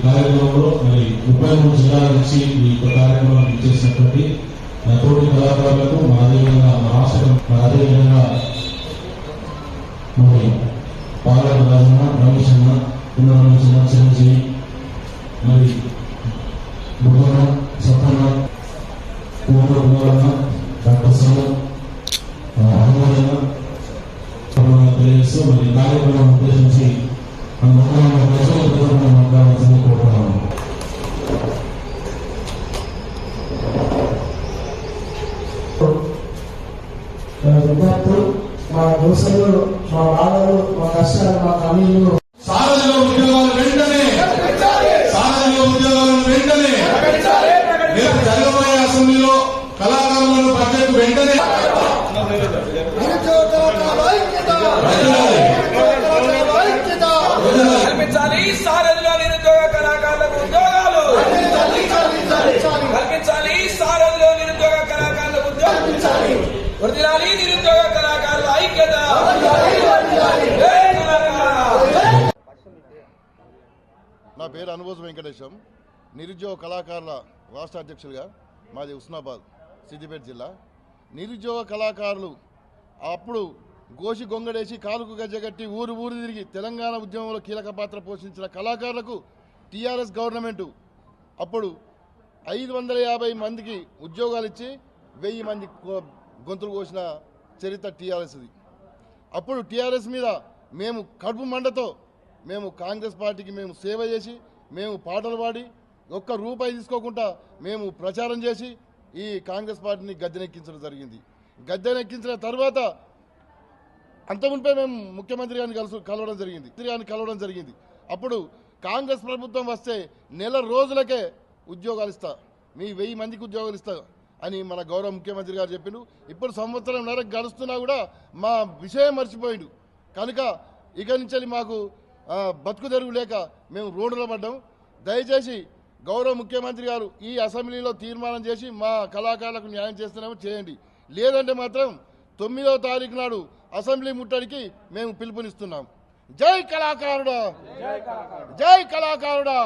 కార్యక్రమంలో మరి 33 జిల్లాల నుంచి ఈ కార్యక్రమం ఇచ్చేసినటువంటి నా తోటి కళాకారులకు అదేవిధంగా మా రాష్ట్రం అదేవిధంగా మరి పాలన రాజన్న రమేష్ అన్న చిన్న చిరంజీవి మరి బుగ్గన సత్తన్న కుమారన్న డాక్టర్ సమ హనుమన్న తెలియజేస్తూ మరి కార్యక్రమం ఉద్దేశించి మాట్లాడాల్సింది కోరుతున్నాను. విద్యార్థులు మా దోస్తులు మా బాధలు మా కష్టాలు మా కమీలు సారథిలో ఉద్యోగాలు వెంటనే రేపు జరగబోయే అసెంబ్లీలో కళాకారులను బడ్జెట్ వెంటనే కల్పించాలి. సారథిలో నిరుద్యోగ కళాకారులకు ఉద్యోగాలు కల్పించాలి. సారథిలో నిరుద్యోగ కళాకారులకు ఉద్యోగాలు వర్ధిల్లాలి. నిరుద్యోగ కళాకారుల ఐక్యత. నా పేరు అనుభూతి వెంకటేశం. నిరుద్యోగ కళాకారుల రాష్ట్ర అధ్యక్షులుగా మాది హుస్నాబాద్ సిద్దిపేట జిల్లా. నిరుద్యోగ కళాకారులు అప్పుడు గోషి గొంగడేసి కాలుకు గజ్జగట్టి ఊరు తిరిగి తెలంగాణ ఉద్యమంలో కీలక పాత్ర పోషించిన కళాకారులకు టీఆర్ఎస్ గవర్నమెంటు అప్పుడు 550 మందికి ఉద్యోగాలు ఇచ్చి 1000 మంది గొంతులు కోసిన చరిత్ర టీఆర్ఎస్ది. అప్పుడు టీఆర్ఎస్ మీద మేము కడుపు మండతో మేము కాంగ్రెస్ పార్టీకి మేము సేవ చేసి మేము పాటలు పాడి ఒక్క రూపాయి తీసుకోకుండా మేము ప్రచారం చేసి ఈ కాంగ్రెస్ పార్టీని గద్దెనెక్కించడం జరిగింది. గద్దెనెక్కించిన తర్వాత అంతకుముందే మేము ముఖ్యమంత్రి గారిని కలవడం జరిగింది. అప్పుడు కాంగ్రెస్ ప్రభుత్వం వస్తే నెల రోజులకే ఉద్యోగాలు ఇస్తా, మీ 1000 మందికి ఉద్యోగాలు ఇస్తా అని మన గౌరవ ముఖ్యమంత్రి గారు చెప్పిండు. ఇప్పుడు సంవత్సరంన్నర గడుస్తున్నా కూడా మా విషయం మర్చిపోయిండు. కనుక ఇక నుంచి మాకు బతుకు తెరువు లేక మేము రోడ్డులో పడ్డాం. దయచేసి గౌరవ ముఖ్యమంత్రి గారు ఈ అసెంబ్లీలో తీర్మానం చేసి మా కళాకారులకు న్యాయం చేస్తున్నామో చేయండి. లేదంటే మాత్రం 9వ తారీఖు నాడు అసెంబ్లీ ముట్టడికి మేము పిలుపునిస్తున్నాం. జై కళాకారుడా, జై కళాకారుడా.